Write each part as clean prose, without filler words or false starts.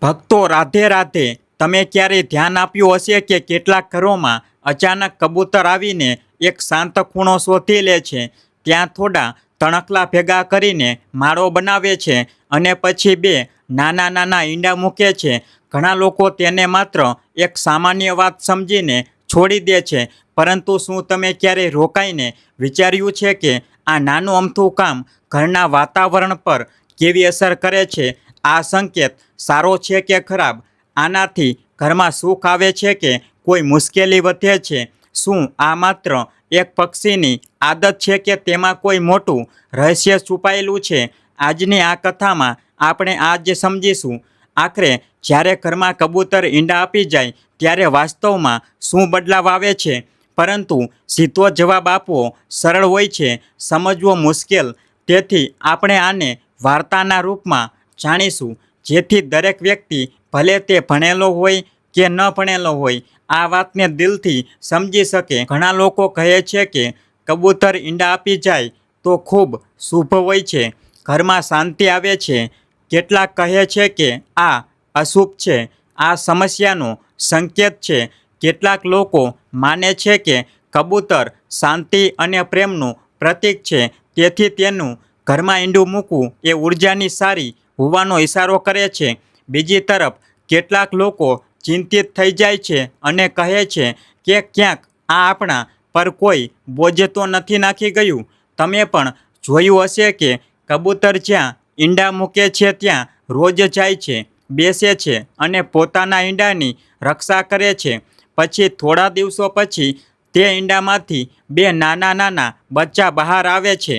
ભક્તો રાધે રાધે. તમે ક્યારેય ધ્યાન આપ્યું હશે કે કેટલાક ઘરોમાં અચાનક કબૂતર આવીને એક શાંત ખૂણો શોધી લે છે, ત્યાં થોડા તણખલા ભેગા કરીને માળો બનાવે છે અને પછી બે નાના નાના ઈંડા મૂકે છે. ઘણા લોકો તેને માત્ર એક સામાન્ય વાત સમજીને છોડી દે છે, પરંતુ શું તમે ક્યારેય રોકાઈને વિચાર્યું છે કે આ નાનું અમથું કામ ઘરના વાતાવરણ પર કેવી અસર કરે છે? આ સંકેત સારો છે કે ખરાબ? આનાથી ઘરમાં સુખ આવે છે કે કોઈ મુશ્કેલી વધે છે? શું આ માત્ર એક પક્ષીની આદત છે કે તેમાં કોઈ મોટું રહસ્ય છુપાયેલું છે? આજની આ કથામાં આપણે આ જ સમજીશું. આખરે જ્યારે ઘરમાં કબૂતર ઈંડા આપી જાય ત્યારે વાસ્તવમાં શું બદલાવ આવે છે? પરંતુ સીધો જવાબ આપવો સરળ હોય છે, સમજવો મુશ્કેલ. તેથી આપણે આને વાર્તાના રૂપમાં જાણીશું, જેથી દરેક વ્યક્તિ, ભલે તે ભણેલો હોય કે ન ભણેલો હોય, આ વાતને દિલથી સમજી શકે. ઘણા લોકો કહે છે કે કબૂતર ઈંડા આપી જાય તો ખૂબ શુભ હોય છે, ઘરમાં શાંતિ આવે છે. કેટલાક કહે છે કે આ અશુભ છે, આ સમસ્યાનો સંકેત છે. કેટલાક લોકો માને છે કે કબૂતર શાંતિ અને પ્રેમનું પ્રતીક છે, તેથી તેનું ઘરમાં ઈંડું મૂકવું એ ઉર્જાની સારી હોવાનો ઇશારો કરે છે. બીજી તરફ કેટલાક લોકો ચિંતિત થઈ જાય છે અને કહે છે કે ક્યાંક આ આપણા પર કોઈ બોજ તો નથી નાખી ગયું. તમે પણ જોયું હશે કે કબૂતર જ્યાં ઈંડા મૂકે છે ત્યાં રોજ જાય છે, બેસે છે અને પોતાના ઈંડાની રક્ષા કરે છે. પછી થોડા દિવસો પછી તે ઈંડામાંથી બે નાના નાના બચ્ચા બહાર આવે છે.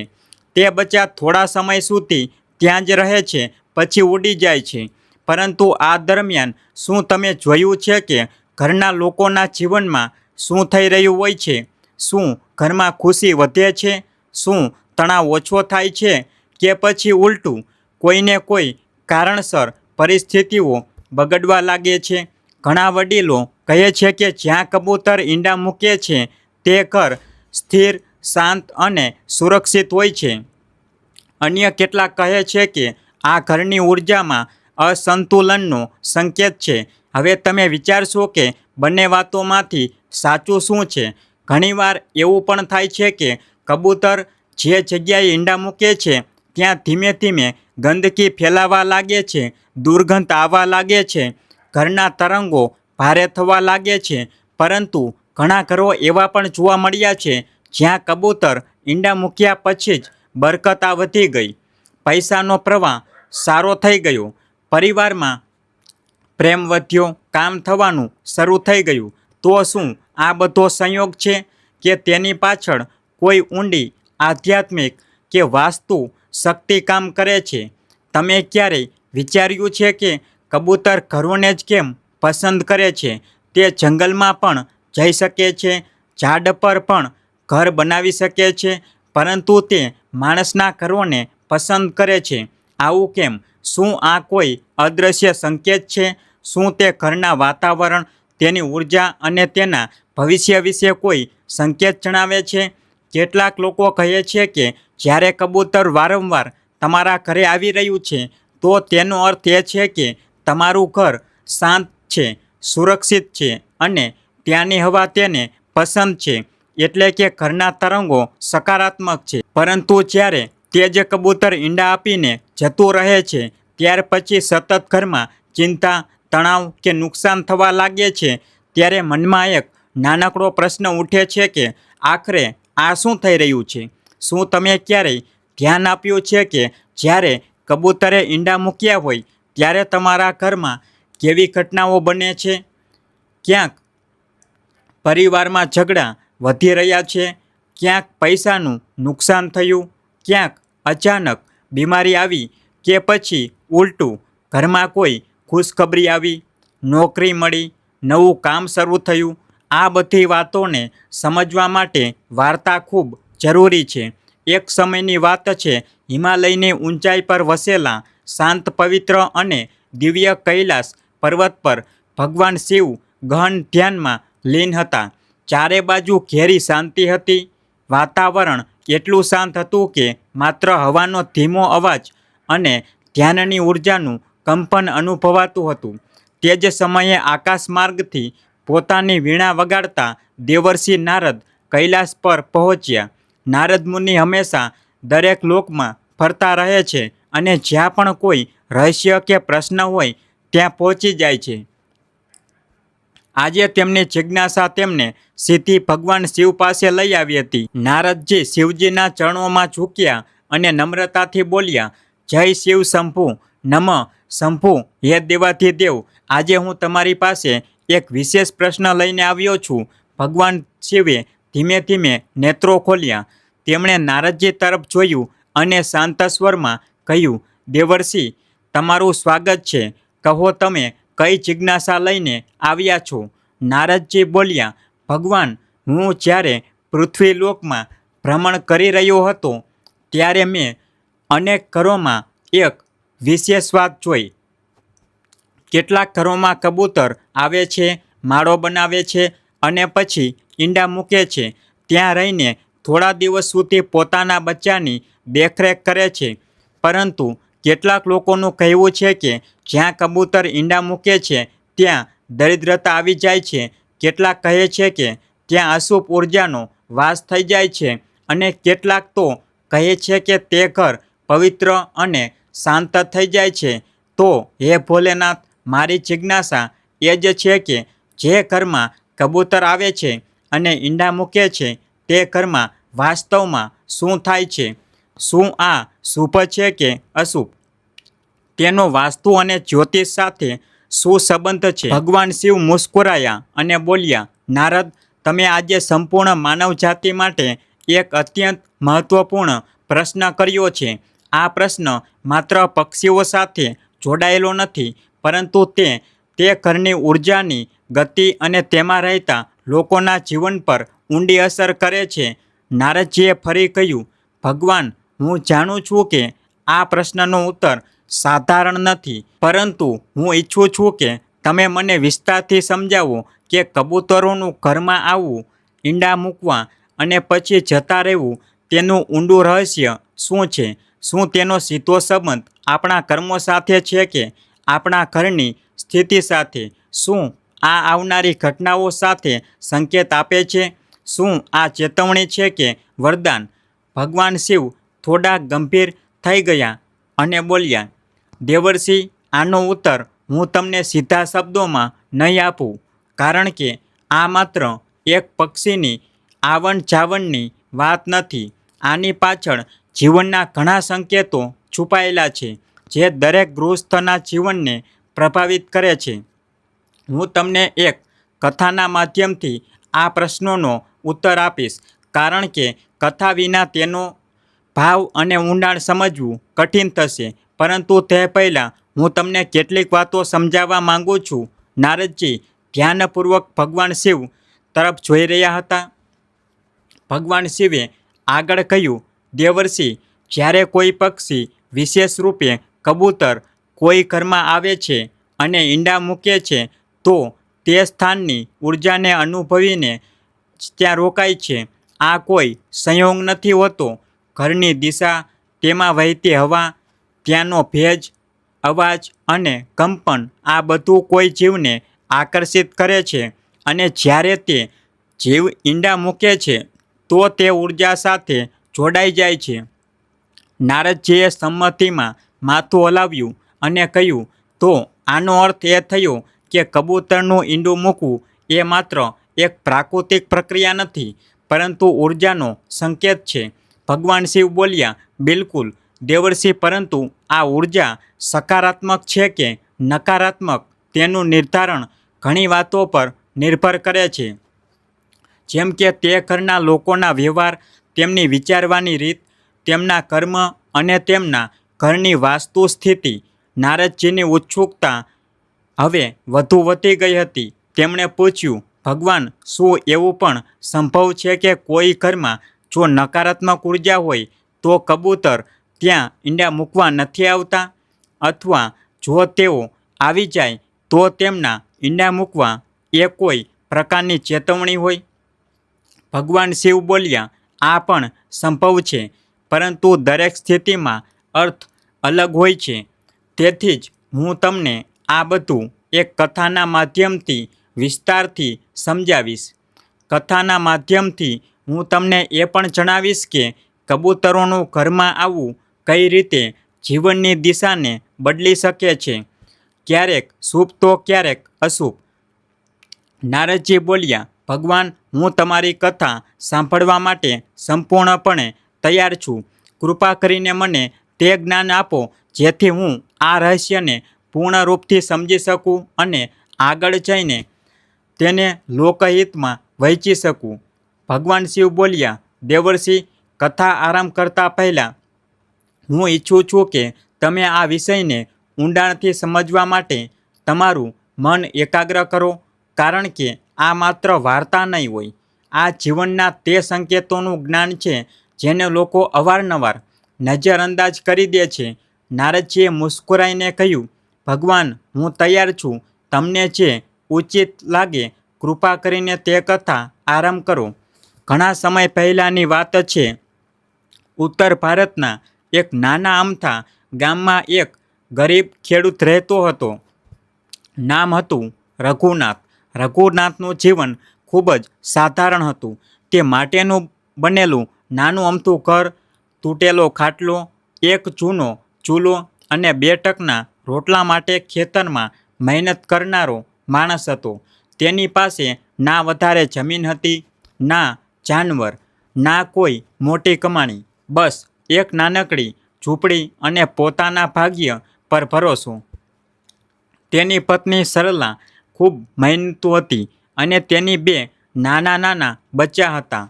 તે બચ્ચા થોડા સમય સુધી ત્યાં જ રહે છે, પછી ઉડી જાય છે. પરંતુ આ દરમિયાન શું તમે જોયું છે કે ઘરના લોકોના જીવનમાં શું થઈ રહ્યું હોય છે? શું ઘરમાં ખુશી વધે છે? શું તણાવ ઓછો થાય છે? કે પછી ઉલટું, કોઈને કોઈ કારણસર પરિસ્થિતિઓ બગડવા લાગે છે? ઘણા વડીલો કહે છે કે જ્યાં કબૂતર ઈંડા મૂકે છે તે ઘર સ્થિર, શાંત અને સુરક્ષિત હોય છે. અન્ય કેટલાક કહે છે કે આ ઘરની ઉર્જામાં અસંતુલનનો સંકેત છે. હવે તમે વિચારશો કે બંને વાતોમાંથી સાચું શું છે? ઘણીવાર એવું પણ થાય છે કે કબૂતર જે જગ્યાએ ઈંડા મૂકે છે ત્યાં ધીમે ધીમે ગંદકી ફેલાવા લાગે છે, દુર્ગંધ આવવા લાગે છે, ઘરના તરંગો ભારે થવા લાગે છે. પરંતુ ઘણા ઘરો એવા પણ જોવા મળ્યા છે જ્યાં કબૂતર ઈંડા મૂક્યા પછી જ બરકત વધી ગઈ, પૈસાનો પ્રવાહ સારો થઈ ગયો, પરિવારમાં પ્રેમ વધ્યો, કામ થવાનું શરૂ થઈ ગયું. તો શું આ બધો સંયોગ છે કે તેની પાછળ કોઈ ઊંડી આધ્યાત્મિક કે વાસ્તુ શક્તિ કામ કરે છે? તમે ક્યારેય વિચાર્યું છે કે કબૂતર ઘરોને જ કેમ પસંદ કરે છે? તે જંગલમાં પણ જઈ શકે છે, ઝાડ પર પણ ઘર બનાવી શકે છે, પરંતુ તે માણસના ઘરોને પસંદ કરે છે. આવું કેમ? શું આ કોઈ અદૃશ્ય સંકેત છે? શું તે ઘરના વાતાવરણ, તેની ઉર્જા અને તેના ભવિષ્ય વિશે કોઈ સંકેત જણાવે છે? કેટલાક લોકો કહે છે કે જ્યારે કબૂતર વારંવાર તમારા ઘરે આવી રહ્યું છે, તો તેનો અર્થ એ છે કે તમારું ઘર શાંત છે, સુરક્ષિત છે અને ત્યાંની હવા તેને પસંદ છે, એટલે કે ઘરના તરંગો સકારાત્મક છે. પરંતુ જ્યારે તે જ કબૂતર ઈંડા આપીને જતું રહે છે, ત્યાર પછી સતત ઘરમાં ચિંતા, તણાવ કે નુકસાન થવા લાગે છે, ત્યારે મનમાં એક નાનકડો પ્રશ્ન ઉઠે છે કે આખરે આ શું થઈ રહ્યું છે? શું તમે ક્યારેય ધ્યાન આપ્યું છે કે જ્યારે કબૂતરે ઈંડા મૂક્યા હોય ત્યારે તમારા ઘરમાં કેવી ઘટનાઓ બને છે? ક્યાંક પરિવારમાં ઝઘડા વધી રહ્યા છે, ક્યાંક પૈસાનું નુકસાન થયું, ક્યાંક અચાનક બીમારી આવી, કે પછી ઉલટું, ઘરમાં કોઈ ખુશખબરી આવી, નોકરી મળી, નવું કામ શરૂ થયું. આ બધી વાતોને સમજવા માટે વાર્તા ખૂબ જરૂરી છે. એક સમયની વાત છે, હિમાલયની ઊંચાઈ પર વસેલા શાંત, પવિત્ર અને દિવ્ય કૈલાસ પર્વત પર ભગવાન શિવ ગહન ધ્યાનમાં લીન હતા. ચારે બાજુ ઘેરી શાંતિ હતી. વાતાવરણ એટલું શાંત હતું કે માત્ર હવાનો ધીમો અવાજ અને ધ્યાનની ઉર્જાનું કંપન અનુભવાતું હતું. તે જ સમયે આકાશમાર્ગથી પોતાની વીણા વગાડતા દેવર્ષિ નારદ કૈલાસ પર પહોંચ્યા. નારદ મુનિ હંમેશા દરેક લોકમાં ફરતા રહે છે અને જ્યાં પણ કોઈ રહસ્ય કે પ્રશ્ન હોય ત્યાં પહોંચી જાય છે. આજે તેમની જિજ્ઞાસા તેમને સીધી ભગવાન શિવ પાસે લઈ આવી હતી. નારદજી શિવજીના ચરણોમાં ઝૂક્યા અને નમ્રતાથી બોલ્યા, જય શિવ શંભુ, નમઃ શંભુ, હે દેવાધિદેવ, આજે હું તમારી પાસે એક વિશેષ પ્રશ્ન લઈને આવ્યો છું. ભગવાન શિવે ધીમે ધીમે નેત્રો ખોલ્યા. તેમણે નારદજી તરફ જોયું અને શાંત સ્વરમાં કહ્યું, દેવર્ષિ, તમારું સ્વાગત છે. કહો, તમે કઈ જિજ્ઞાસા લઈને આવ્યા છો? નારદજી બોલ્યા, ભગવાન, હું જ્યારે પૃથ્વીલોકમાં ભ્રમણ કરી રહ્યો હતો ત્યારે મેં અનેક ઘરોમાં એક વિશેષ વાત જોઈ. કેટલાક ઘરોમાં કબૂતર આવે છે, માળો બનાવે છે અને પછી ઈંડા મૂકે છે. ત્યાં રહીને થોડા દિવસ સુધી પોતાના બચ્ચાની દેખરેખ કરે છે. પરંતુ કેટલાક લોકોનું કહેવું છે કે જ્યાં કબૂતર ઈંડા મૂકે છે ત્યાં દરિદ્રતા આવી જાય છે. કેટલાક કહે છે કે ત્યાં અશુભ ઉર્જાનો વાસ થઈ જાય છે અને કેટલાક તો કહે છે કે તે ઘર પવિત્ર અને શાંત થઈ જાય છે. તો હે ભોલેનાથ, મારી જિજ્ઞાસા એ જ છે કે જે ઘરમાં કબૂતર આવે છે અને ઈંડા મૂકે છે તે ઘરમાં વાસ્તવમાં શું થાય છે? શું આ શુભ છે કે અશુભ? તેનો વાસ્તુ અને જ્યોતિષ સાથે શું સંબંધ છે? ભગવાન શિવ મુસ્કુરાયા અને બોલ્યા, નારદ, તમે આજે સંપૂર્ણ માનવજાતિ માટે એક અત્યંત મહત્વપૂર્ણ પ્રશ્ન કર્યો છે. આ પ્રશ્ન માત્ર પક્ષીઓ સાથે જોડાયેલો નથી, પરંતુ તે ઘરની ઉર્જાની ગતિ અને તેમાં રહેતા લોકોના જીવન પર ઊંડી અસર કરે છે. નારદજીએ ફરી કહ્યું, ભગવાન, હું જાણું છું કે આ પ્રશ્નનો ઉત્તર સાધારણ નથી, પરંતુ હું ઈચ્છું છું કે તમે મને વિસ્તારથી સમજાવો કે કબૂતરોનું ઘરમાં આવવું, ઈંડા મૂકવા અને પછી જતા રહેવું, તેનું ઊંડું રહસ્ય શું છે? શું તેનો સીધો સંબંધ આપણા કર્મો સાથે છે કે આપણા ઘરની સ્થિતિ સાથે? શું આ આવનારી ઘટનાઓ સાથે સંકેત આપે છે? શું આ ચેતવણી છે કે વરદાન? ભગવાન શિવ થોડા ગંભીર થઈ ગયા અને બોલ્યા, દેવર્ષિ, આનો ઉત્તર હું તમને સીધા શબ્દોમાં નહીં આપું, કારણ કે આ માત્ર એક પક્ષીની આવન જાવનની વાત નથી. આની પાછળ જીવનના ઘણા સંકેતો છુપાયેલા છે જે દરેક ગૃહસ્થના જીવનને પ્રભાવિત કરે છે. હું તમને એક કથાના માધ્યમથી આ પ્રશ્નોનો ઉત્તર આપીશ, કારણ કે કથા વિના તેનો ભાવ અને ઊંડાણ સમજવું કઠિન થશે. પરંતુ તે પહેલાં હું તમને કેટલીક વાતો સમજાવવા માંગુ છું. નારદજી ધ્યાનપૂર્વક ભગવાન શિવ તરફ જોઈ રહ્યા હતા. ભગવાન શિવે આગળ કહ્યું, દેવર્ષિ, જ્યારે કોઈ પક્ષી, વિશેષ રૂપે કબૂતર, કોઈ ઘરમાં આવે છે અને ઈંડા મૂકે છે, તો તે સ્થાનની ઉર્જાને અનુભવીને ત્યાં રોકાય છે. આ કોઈ સંયોગ નથી હોતો. ઘરની દિશા, તેમાં વહેતી હવા, ત્યાંનો ભેજ, અવાજ અને કંપન, આ બધું કોઈ જીવને આકર્ષિત કરે છે. અને જ્યારે તે જીવ ઈંડા મૂકે છે તો તે ઉર્જા સાથે જોડાઈ જાય છે. નારદજીએ સંમતિમાં માથું હલાવ્યું અને કહ્યું, તો આનો અર્થ એ થયો કે કબૂતરનું ઈંડું મૂકવું એ માત્ર એક પ્રાકૃતિક પ્રક્રિયા નથી, પરંતુ ઉર્જાનો સંકેત છે. ભગવાન શિવ બોલ્યા, બિલકુલ દેવર્ષિ, પરંતુ આ ઉર્જા સકારાત્મક છે કે નકારાત્મક તેનું નિર્ધારણ ઘણી વાતો પર નિર્ભર કરે છે. જેમ કે તે ઘરના લોકોના વ્યવહાર, તેમની વિચારવાની રીત, તેમના કર્મ અને તેમના ઘરની વાસ્તુ સ્થિતિ. નારદજીની ઉત્સુકતા હવે વધુ વધી ગઈ હતી. તેમણે પૂછ્યું, ભગવાન, શું એવું પણ સંભવ છે કે કોઈ ઘરમાં જો નકારાત્મક ઉર્જા હોય તો કબૂતર ત્યાં ઈંડા મૂકવા નથી આવતા? અથવા જો તેઓ આવી જાય તો તેમના ઈંડા મૂકવા એ કોઈ પ્રકારની ચેતવણી હોય? ભગવાન શિવ બોલ્યા, આ પણ સંભવ છે, પરંતુ દરેક સ્થિતિમાં અર્થ અલગ હોય છે. તેથી જ હું તમને આ બધું એક કથાના માધ્યમથી વિસ્તારથી સમજાવીશ. કથાના માધ્યમથી હું તમને એ પણ જણાવીશ કે કબૂતરોનું ઘરમાં આવવું કઈ રીતે જીવનની દિશાને બદલી શકે છે, ક્યારેક શુભ તો ક્યારેક અશુભ. નારદજી બોલ્યા, ભગવાન, હું તમારી કથા સાંભળવા માટે સંપૂર્ણપણે તૈયાર છું. કૃપા કરીને મને તે જ્ઞાન આપો જેથી હું આ રહસ્યને પૂર્ણ રૂપથી સમજી શકું અને આગળ જઈને તેને લોકહિતમાં વહેંચી શકું. ભગવાન શિવ બોલ્યા, દેવર્ષિ, કથા આરંભ કરતાં પહેલાં હું ઈચ્છું છું કે તમે આ વિષયને ઊંડાણથી સમજવા માટે તમારું મન એકાગ્ર કરો, કારણ કે આ માત્ર વાર્તા નહીં હોય. આ જીવનના તે સંકેતોનું જ્ઞાન છે જેને લોકો અવારનવાર નજરઅંદાજ કરી દે છે. નારદજીએ મુસ્કુરાઈને કહ્યું, ભગવાન, હું તૈયાર છું. તમને જે ઉચિત લાગે કૃપા કરીને તે કથા આરંભ કરો. ઘણા સમય પહેલાંની વાત છે. ઉત્તર ભારતના એક નાના અમથા ગામમાં એક ગરીબ ખેડૂત રહેતો હતો. નામ હતું રઘુનાથ. રઘુનાથનું જીવન ખૂબ જ સાધારણ હતું. તે માટેનું બનેલું નાનું અમથું ઘર, તૂટેલો ખાટલો, એક જૂનો ચૂલો અને 2 ટકના રોટલા માટે ખેતરમાં મહેનત કરનારો માણસ હતો. તેની પાસે ના વધારે જમીન હતી, ના જાનવર, ના કોઈ મોટી કમાણી. બસ એક નાનકડી ઝૂંપડી અને પોતાના ભાગ્ય પર ભરોસો. તેની પત્ની સરલા ખૂબ મહેનતુ હતી અને તેની 2 નાના બચ્ચા હતા,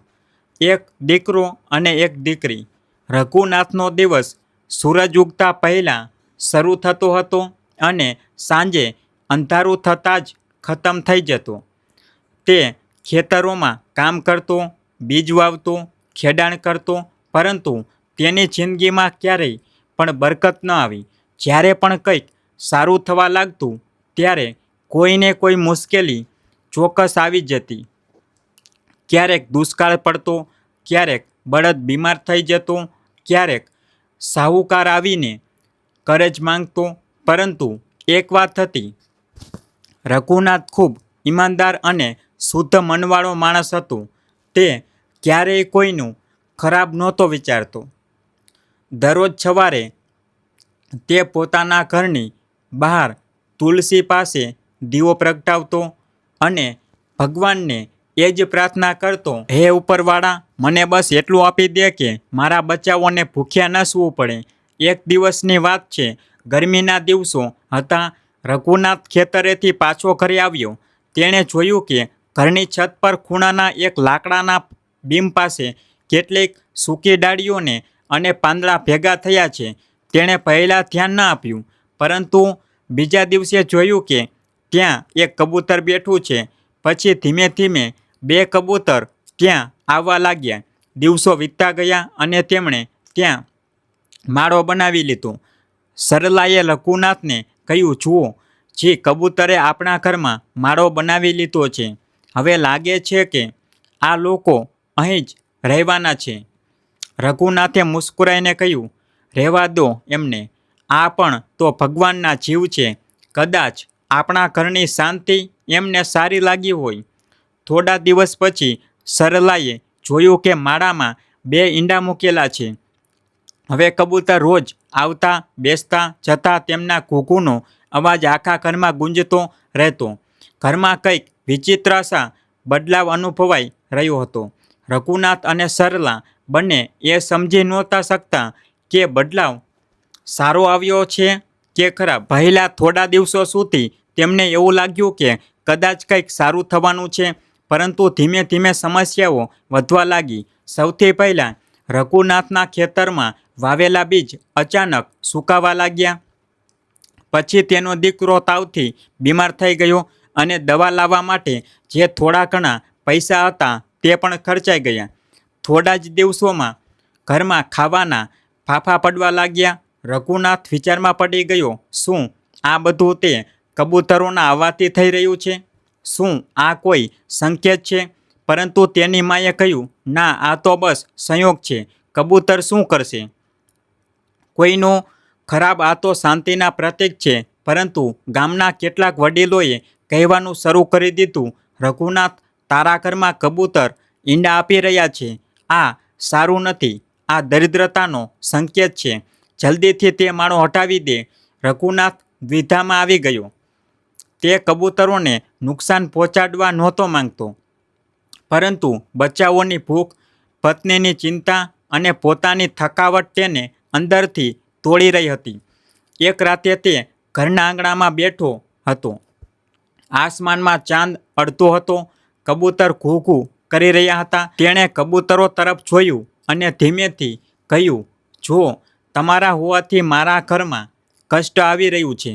એક દીકરો અને એક દીકરી. રઘુનાથનો દિવસ સૂરજ ઉગતા પહેલાં શરૂ થતો હતો અને સાંજે અંધારું થતાં જ ખતમ થઈ જતો. તે ખેતરોમાં કામ કરતો, બીજ વાવતો, ખેડાણ કરતો, પરંતુ તેની જિંદગીમાં ક્યારેય પણ બરકત ન આવી. જ્યારે પણ કંઈક સારું થવા લાગતું ત્યારે કોઈને કોઈ મુશ્કેલી ચોક્કસ આવી જતી. ક્યારેક દુષ્કાળ પડતો, ક્યારેક બળદ બીમાર થઈ જતો, ક્યારેક સાહુકાર આવીને કરજ માંગતો. પરંતુ એક વાત હતી, રઘુનાથ ખૂબ ઈમાનદાર અને શુદ્ધ મનવાળો માણસ હતો. તે ક્યારેય કોઈનું ખરાબ નહોતો વિચારતો. દરરોજ સવારે તે પોતાના ઘરની બહાર તુલસી પાસે દીવો પ્રગટાવતો અને ભગવાનને એ જ પ્રાર્થના કરતો, હે ઉપરવાળા, મને બસ એટલું આપી દે કે મારા બચ્ચાઓને ભૂખ્યા ન સૂવું પડે. એક દિવસની વાત છે. ગરમીના દિવસો હતા. રઘુનાથ ખેતરેથી પાછો ઘરે આવ્યો. તેણે જોયું કે ઘરની છત પર ખૂણાના એક લાકડાના બીમ પાસે કેટલીક સૂકી ડાળીઓને અને પાંદડા ભેગા થયા છે. તેણે પહેલાં ધ્યાન ન આપ્યું, પરંતુ બીજા દિવસે જોયું કે ત્યાં એક કબૂતર બેઠું છે. પછી ધીમે ધીમે 2 કબૂતર ત્યાં આવવા લાગ્યા. દિવસો વીતતા ગયા અને તેમણે ત્યાં માળો બનાવી લીધો. સરલાએ રઘુનાથને કહ્યું, જુઓ, જી, કબૂતરે આપણા ઘરમાં માળો બનાવી લીધો છે. હવે લાગે છે કે આ લોકો અહીં જ રહેવાના છે. રઘુનાથે મુસ્કુરાઈને કહ્યું, રહેવા દો એમને. આ પણ તો ભગવાનના જીવ છે. કદાચ આપણા ઘરની શાંતિ એમને સારી લાગી હોય. થોડા દિવસ પછી સરલાએ જોયું કે માળામાં 2 ઈંડા મૂકેલા છે. હવે કબૂતર રોજ આવતા, બેસતા, જતા. તેમના ઘૂઘૂનો અવાજ આખા ઘરમાં ગુંજતો રહેતો. ઘરમાં કંઈક વિચિત્રસા બદલાવ અનુભવાઈ રહ્યો હતો. રઘુનાથ અને સરલા બંને એ સમજી નહોતા શકતા કે બદલાવ સારો આવ્યો છે કે ખરાબ. પહેલા થોડા દિવસો સુધી તેમને એવું લાગ્યું કે કદાચ કંઈક સારું થવાનું છે, પરંતુ ધીમે ધીમે સમસ્યાઓ વધવા લાગી. સૌથી પહેલાં રઘુનાથના ખેતરમાં વાવેલા બીજ અચાનક સુકાવા લાગ્યા. પછી તેનો દીકરો તાવથી બીમાર થઈ ગયો અને દવા લાવવા માટે જે થોડા ઘણા પૈસા હતા તે પણ ખર્ચાઈ ગયા. થોડા જ દિવસોમાં ઘરમાં ખાવાના ફાંફા પડવા લાગ્યા. રઘુનાથ વિચારમાં પડી ગયો, શું આ બધું તે કબૂતરોના આવવાથી થઈ રહ્યું છે? શું આ કોઈ સંકેત છે? પરંતુ તેની માએ કહ્યું, ના, આ તો બસ સંયોગ છે. કબૂતર શું કરશે? કોઈનો ખરાબ, આ તો શાંતિના પ્રતીક છે. પરંતુ ગામના કેટલાક વડીલોએ કહેવાનું શરૂ કરી દીધું, રઘુનાથ, તારા ઘરમાં કબૂતર ઈંડા આપી રહ્યા છે. આ સારું નથી. આ દરિદ્રતાનો સંકેત છે. જલ્દીથી તે માળો હટાવી દે. રઘુનાથ દ્વિધામાં આવી ગયો. તે કબૂતરોને નુકસાન પહોંચાડવા નહોતો માંગતો, પરંતુ બચ્ચાઓની ભૂખ, પત્નીની ચિંતા અને પોતાની થકાવટ તેને અંદરથી તોડી રહી હતી. એક રાતે તે ઘરના આંગણામાં બેઠો હતો. આસમાનમાં ચાંદ અડધો હતો. કબૂતર ઘૂ ઘૂ કરી રહ્યા હતા. તેણે કબૂતરો તરફ જોયું અને ધીમેથી કહ્યું, જો તમારા હોવાથી મારા ઘરમાં કષ્ટ આવી રહ્યું છે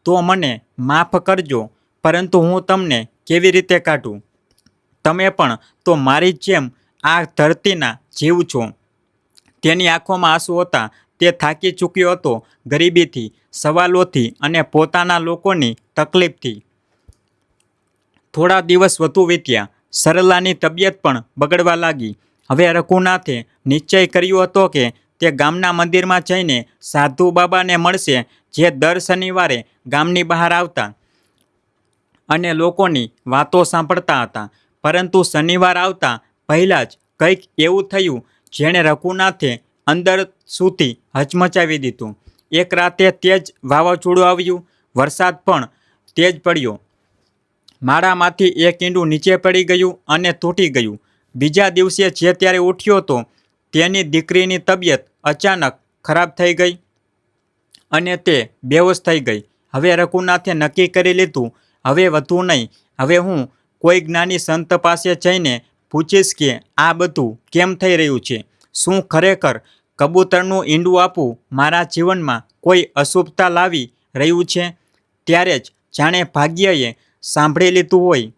તો મને માફ કરજો, પરંતુ હું તમને કેવી રીતે કાઢું? તમે પણ તો મારી જ જેમ આ ધરતીના જીવ છો. તેની આંખોમાં આંસુ હતા. તે થાકી ચૂક્યો હતો, ગરીબીથી, સવાલોથી અને પોતાના લોકોની તકલીફથી. થોડા દિવસ વધુ વીત્યા. સરલાની તબિયત પણ બગડવા લાગી. હવે રઘુનાથે નિશ્ચય કર્યો હતો કે તે ગામના મંદિરમાં જઈને સાધુ બાબાને મળશે, જે દર શનિવારે ગામની બહાર આવતા અને લોકોની વાતો સાંભળતા હતા. પરંતુ શનિવાર આવતા પહેલાં જ કંઈક એવું થયું જેણે રઘુનાથે અંદર સુધી હચમચાવી દીધું. એક રાતે તેજ વાવાઝોડું આવ્યું. વરસાદ પણ તેજ પડ્યો. માળામાંથી એક ઈંડું નીચે પડી ગયું અને તૂટી ગયું. બીજા દિવસે જે ત્યારે ઉઠ્યો તો તેની દીકરીની તબિયત અચાનક ખરાબ થઈ ગઈ અને તે બેહોશ થઈ ગઈ. હવે રઘુનાથે નક્કી કરી લીધું, હવે વધુ નહીં. હવે હું કોઈ જ્ઞાની સંત પાસે જઈને પૂછીશ કે આ બધું કેમ થઈ રહ્યું છે. શું ખરેખર કબૂતરનું ઈંડું આપવું મારા જીવનમાં કોઈ અશુભતા લાવી રહ્યું છે? ત્યારે જ જાણે ભાગ્યએ સાંભળી લીધું હોય.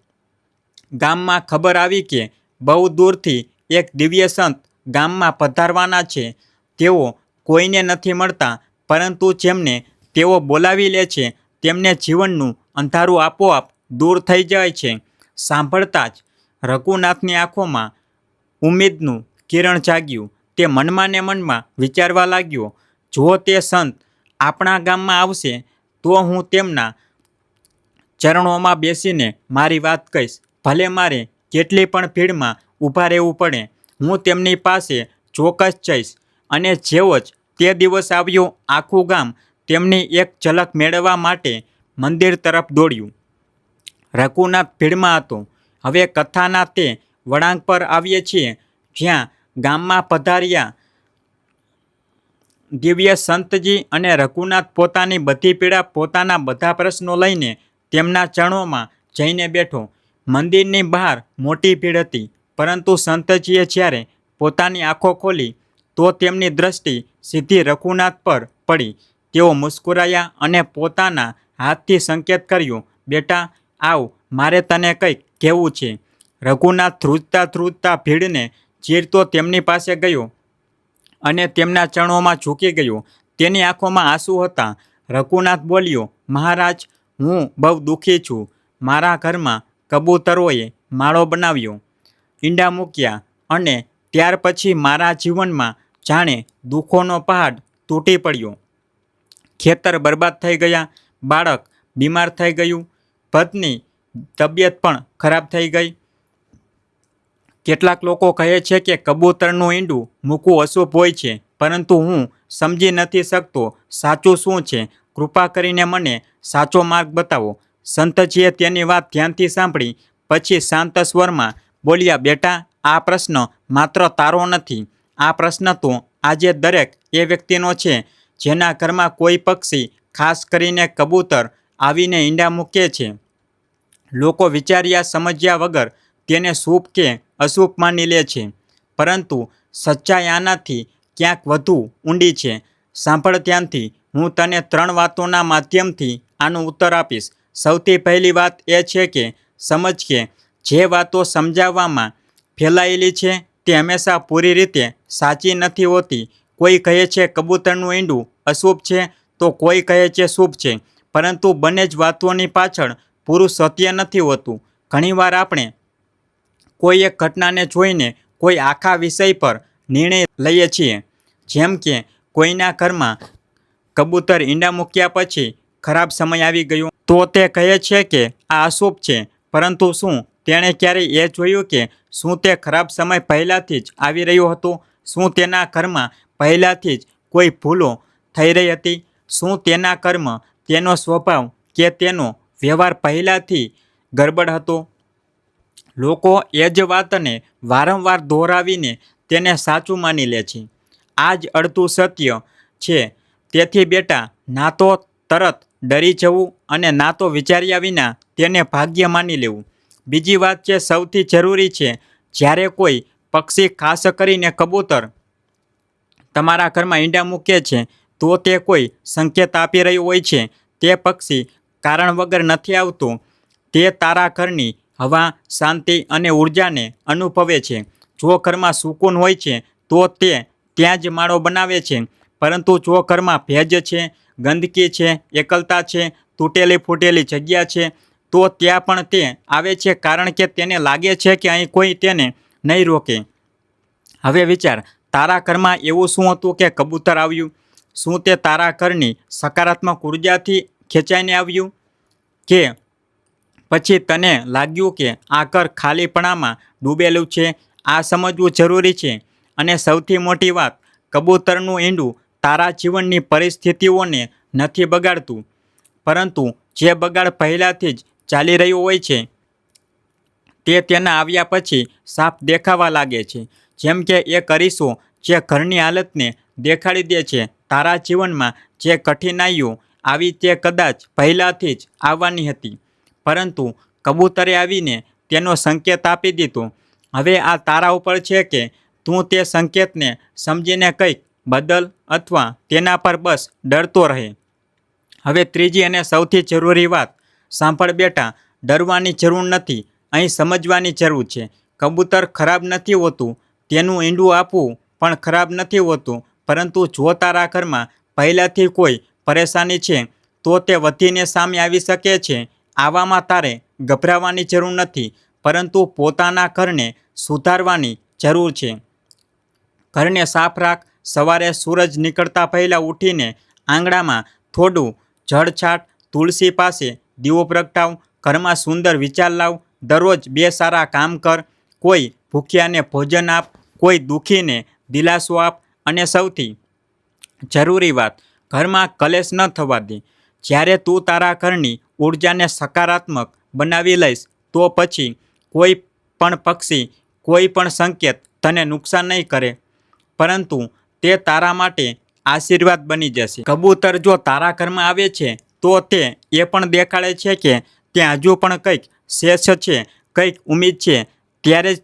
ગામમાં ખબર આવી કે બહુ દૂરથી એક દિવ્ય સંત ગામમાં પધારવાના છે. તેઓ કોઈને નથી મળતા, પરંતુ જેમને તેઓ બોલાવી લે છે તેમને જીવનનું અંધારું આપોઆપ દૂર થઈ જાય છે. સાંભળતા જ રઘુનાથની આંખોમાં ઉમ્મીદનું કિરણ જાગ્યું. તે મનમાં ને મનમાં વિચારવા લાગ્યો, જો તે સંત આપણા ગામમાં આવશે તો હું તેમના ચરણોમાં બેસીને મારી વાત કહીશ. ભલે મારે કેટલી પણ ભીડમાં ઊભા રહેવું પડે, હું તેમની પાસે ચોક્કસ જઈશ. અને જેવો જ તે દિવસ આવ્યો, આખું ગામ તેમની એક ઝલક મેળવવા માટે મંદિર તરફ દોડ્યું. રઘુનાથ ભીડમાં હતો. હવે કથાના તે વળાંક પર આવીએ છીએ જ્યાં ગામમાં પધાર્યા દિવ્ય સંતજી અને રઘુનાથ પોતાની બધી પીડા, પોતાના બધા પ્રશ્નો લઈને તેમના ચરણોમાં જઈને બેઠો. મંદિરની બહાર મોટી ભીડ હતી, પરંતુ સંતજીએ જ્યારે પોતાની આંખો ખોલી તો તેમની દ્રષ્ટિ સીધી રઘુનાથ પર પડી. તેઓ મુસ્કુરાયા અને પોતાના હાથથી સંકેત કર્યો, બેટા આવ, મારે તને કંઈક કહેવું છે. રઘુનાથ ધ્રુજતા ધ્રુજતા ભીડને ચીરતો તેમની પાસે ગયો અને તેમના ચરણોમાં ઝૂકી ગયો. તેની આંખોમાં આંસુ હતા. રઘુનાથ બોલ્યો, મહારાજ, હું બહુ દુઃખી છું. મારા ઘરમાં કબૂતરોએ માળો બનાવ્યો, ઈંડા મૂક્યા અને ત્યાર પછી મારા જીવનમાં જાણે દુઃખોનો પહાડ તૂટી પડ્યો. ખેતર બરબાદ થઈ ગયા, બાળક બીમાર થઈ ગયું, પત્ની તબિયત પણ ખરાબ થઈ ગઈ. કેટલાક લોકો કહે છે કે કબૂતરનું ઈંડું મૂકવું અશુભ હોય છે, પરંતુ હું સમજી નથી શકતો સાચું શું છે. કૃપા કરીને મને સાચો માર્ગ બતાવો. સંતજીએ તેની વાત ધ્યાનથી સાંભળી પછી શાંત સ્વરમાં બોલ્યા, બેટા, આ પ્રશ્ન માત્ર તારો નથી. આ પ્રશ્ન તો આજે દરેક એ વ્યક્તિનો છે જેના ઘરમાં કોઈ પક્ષી, ખાસ કરીને કબૂતર, આવીને ઈંડા મૂકે છે. લોકો વિચાર્યા સમજ્યા વગર તેને શુભ કે અશુભ માની લે છે, પરંતુ સચ્ચાઈ આનાથી ક્યાંક વધુ ઊંડી છે. સાંભળ ધ્યાનથી. હું તને 3 વાતોના માધ્યમથી આનો ઉત્તર આપીશ. સૌથી પહેલી વાત એ છે કે સમજ કે જે વાતો સમજાવવામાં ફેલાયેલી છે તે હંમેશા પૂરી રીતે સાચી નથી હોતી. કોઈ કહે છે કબૂતરનું ઈંડું અશુભ છે તો કોઈ કહે છે શુભ છે, પરંતુ બંને જ વાતોની પાછળ પૂરું સત્ય નથી હોતું. ઘણીવાર આપણે કોઈ એક ઘટનાને જોઈને કોઈ આખા વિષય પર નિર્ણય લઈએ છીએ. જેમ કે કોઈના ઘરમાં કબૂતર ઈંડા મૂક્યા પછી ખરાબ સમય આવી ગયો, તો તે કહે છે કે આ અશુભ છે. પરંતુ શું તેણે ક્યારેય એ જોયું કે શું તે ખરાબ સમય પહેલાંથી જ આવી રહ્યો હતો? શું તેના ઘરમાં પહેલાંથી જ કોઈ ભૂલો થઈ રહી હતી? શું તેના કર્મ, તેનો સ્વભાવ કે તેનો વ્યવહાર પહેલાંથી ગરબડ હતો? લોકો એ જ વાતને વારંવાર દોહરાવીને તેને સાચું માની લે છે. આ જ અડધું સત્ય છે. તેથી બેટા, ના તો તરત ડરી જવું અને ના તો વિચાર્યા વિના તેને ભાગ્ય માની લેવું. બીજી વાત જે સૌથી જરૂરી છે, જ્યારે કોઈ પક્ષી, ખાસ કરીને કબૂતર, તમારા ઘરમાં ઈંડા મૂકે છે, તો તે કોઈ સંકેત આપી રહ્યું હોય છે. તે પક્ષી કારણ વગર નથી આવતું. તે તારા ઘરની હવા, શાંતિ અને ઉર્જાને અનુભવે છે. જો ઘરમાં સુકૂન હોય છે તો તે ત્યાં જ માળો બનાવે છે. પરંતુ જો ઘરમાં ભેજ છે, ગંદકી છે, એકલતા છે, તૂટેલી ફૂટેલી જગ્યા છે, તો ત્યાં પણ તે આવે છે, કારણ કે તેને લાગે છે કે અહીં કોઈ તેને નહીં રોકે. હવે વિચાર, તારા ઘરમાં એવું શું હતું કે કબૂતર આવ્યું? શું તે તારા ઘરની સકારાત્મક ઉર્જાથી ખેંચાઈને આવ્યું? કે પછી તને લાગ્યું કે આ ઘર ખાલીપણામાં ડૂબેલું છે? આ સમજવું જરૂરી છે. અને સૌથી મોટી વાત, કબૂતરનું ઈંડું તારા જીવનની પરિસ્થિતિઓને નથી બગાડતું, પરંતુ જે બગાડ પહેલાંથી જ ચાલી રહ્યો હોય છે તે તેના આવ્યા પછી સાફ દેખાવા લાગે છે. જેમ કે એક અરીસો જે ઘરની હાલતને દેખાડી દે છે. તારા જીવનમાં જે કઠિનાઈઓ આવી તે કદાચ પહેલાંથી જ આવવાની હતી, પરંતુ કબૂતરે આવીને તેનો સંકેત આપી દીધો. હવે આ તારા ઉપર છે કે તું તે સંકેતને સમજીને કંઈક બદલ અથવા તેના પર બસ ડરતો રહે. હવે ત્રીજી અને સૌથી જરૂરી વાત સાંભળ બેટા, ડરવાની જરૂર નથી, અહીં સમજવાની જરૂર છે. કબૂતર ખરાબ નથી હોતું, તેનું ઈંડું આપવું પણ ખરાબ નથી હોતું. પરંતુ જો તારા ઘરમાં પહેલાંથી કોઈ પરેશાની છે, તો તે વધીને સામે આવી શકે છે. આવામાં તારે ગભરાવાની જરૂર નથી, પરંતુ પોતાના ઘરને સુધારવાની જરૂર છે. ઘરને સાફ રાખ. સવારે સૂરજ નીકળતા પહેલાં ઉઠીને આંગણામાં થોડું ઝાડછાટ, તુલસી પાસે દીવો પ્રગટાવ, ઘરમાં સુંદર વિચાર લાવ. દરરોજ 2 સારા કામ કર. કોઈ ભૂખ્યાને ભોજન આપ, કોઈ દુઃખીને દિલાસો આપ. અને સૌથી જરૂરી વાત, ઘરમાં કલેશ ન થવા દે. જ્યારે તું તારા ઘરની ઉર્જાને સકારાત્મક બનાવી લઈશ, તો પછી કોઈ પણ પક્ષી, કોઈ પણ સંકેત તને નુકસાન નહીં કરે, પરંતુ તે તારા માટે આશીર્વાદ બની જશે. કબૂતર જો તારા ઘરમાં આવે છે, તો તે એ પણ દેખાડે છે કે ત્યાં હજુ પણ કંઈક શેષ છે, કંઈક ઉમ્મીદ છે. ત્યારે જ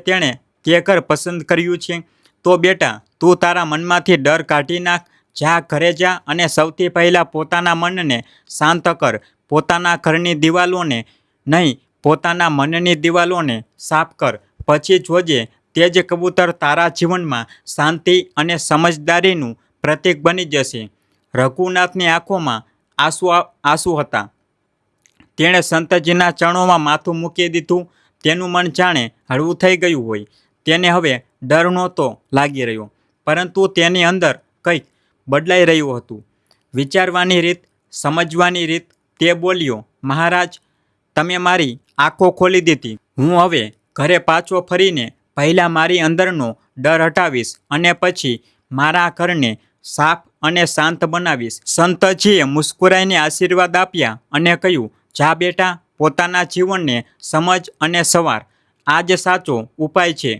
તેણે તે ઘર પસંદ કર્યું છે. તો બેટા, તું તારા મનમાંથી ડર કાઢી નાખ. જા, ઘરે જા અને સૌથી પહેલાં પોતાના મનને શાંત કર. પોતાના ઘરની દિવાલોને નહીં, પોતાના મનની દિવાલોને સાફ કર. પછી જોજે, તે જ કબૂતર તારા જીવનમાં શાંતિ અને સમજદારીનું પ્રતીક બની જશે. રઘુનાથની આંખોમાં આંસુ હતા. તેણે સંતજીના ચરણોમાં માથું મૂકી દીધું. તેનું મન જાણે હળવું થઈ ગયું હોય. તેને હવે ડર નહોતો લાગી રહ્યો, પરંતુ તેની અંદર કંઈક બદલાઈ રહ્યું હતું. વિચારવાની રીત, સમજવાની રીત. તે બોલ્યો, મહારાજ, તમે મારી આંખો ખોલી દીધી. હું હવે ઘરે પાછો ફરીને પહેલાં મારી અંદરનો ડર હટાવીશ અને પછી મારા ઘરને સાફ અને શાંત બનાવીશ. સંતજીએ મુસ્કુરાઈને આશીર્વાદ આપ્યા અને કહ્યું, જા બેટા, પોતાના જીવનને સમજ અને સવાર. આ જ સાચો ઉપાય છે.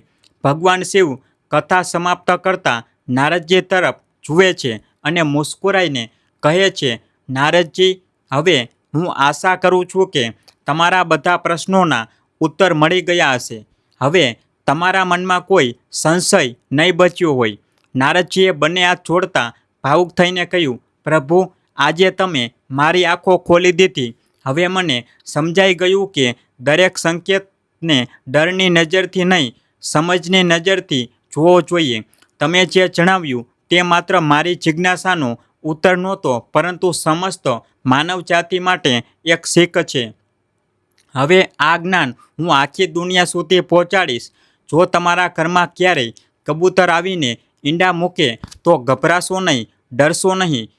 ભગવાન શિવ કથા સમાપ્ત કરતા નારદજી તરફ જુએ છે અને મુસ્કુરાઈને કહે છે, નારદજી, હવે હું આશા કરું છું કે તમારા બધા પ્રશ્નોના ઉત્તર મળી ગયા હશે. હવે તમારા મનમાં કોઈ સંશય નહીં બચ્યો હોય. નારદજીએ બંને હાથ જોડતા ભાવુક થઈને કહ્યું, પ્રભુ, આજે તમે મારી આંખો ખોલી દીધી. હવે મને સમજાઈ ગયું કે દરેક સંકેતને ડરની નજરથી નહીં, સમજની નજરથી જોવો જોઈએ. તમે જે જણાવ્યું તે માત્ર મારી જિજ્ઞાસાનો ઉત્તર નહોતો, પરંતુ સમસ્ત માનવજાતિ માટે એક શીખ છે. હવે આ જ્ઞાન હું આખી દુનિયા સુધી પહોંચાડીશ. જો તમારા ઘરમાં ક્યારેય કબૂતર આવીને ઈંડા મૂકે, તો ગભરાશો નહીં, ડરશો નહીં.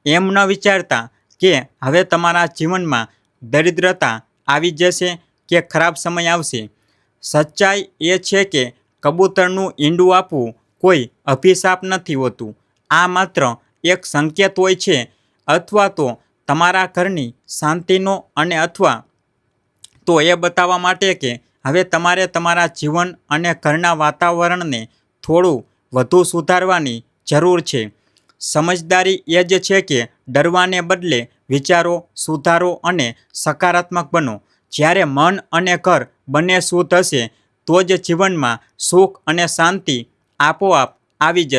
એમ ન વિચારતા કે હવે તમારા જીવનમાં દરિદ્રતા આવી જશે કે ખરાબ સમય આવશે. સચ્ચાઈ એ છે કે કબૂતરનું ઈંડું આપવું કોઈ અભિશાપ નથી હોતું. આ માત્ર એક સંકેત હોય છે, અથવા તો તમારા ઘરની શાંતિનો, અને અથવા તો એ બતાવવા માટે કે હવે તમારે તમારા જીવન અને ઘરના વાતાવરણને થોડું વધુ સુધારવાની જરૂર છે. સમજદારી એ જ છે કે ડરવાને બદલે વિચારો, સુધારો અને સકારાત્મક બનો. જ્યારે મન અને ઘર બંને શુદ્ધ હશે તો જ જીવનમાં સુખ અને શાંતિ આપોઆપ આવી જશે.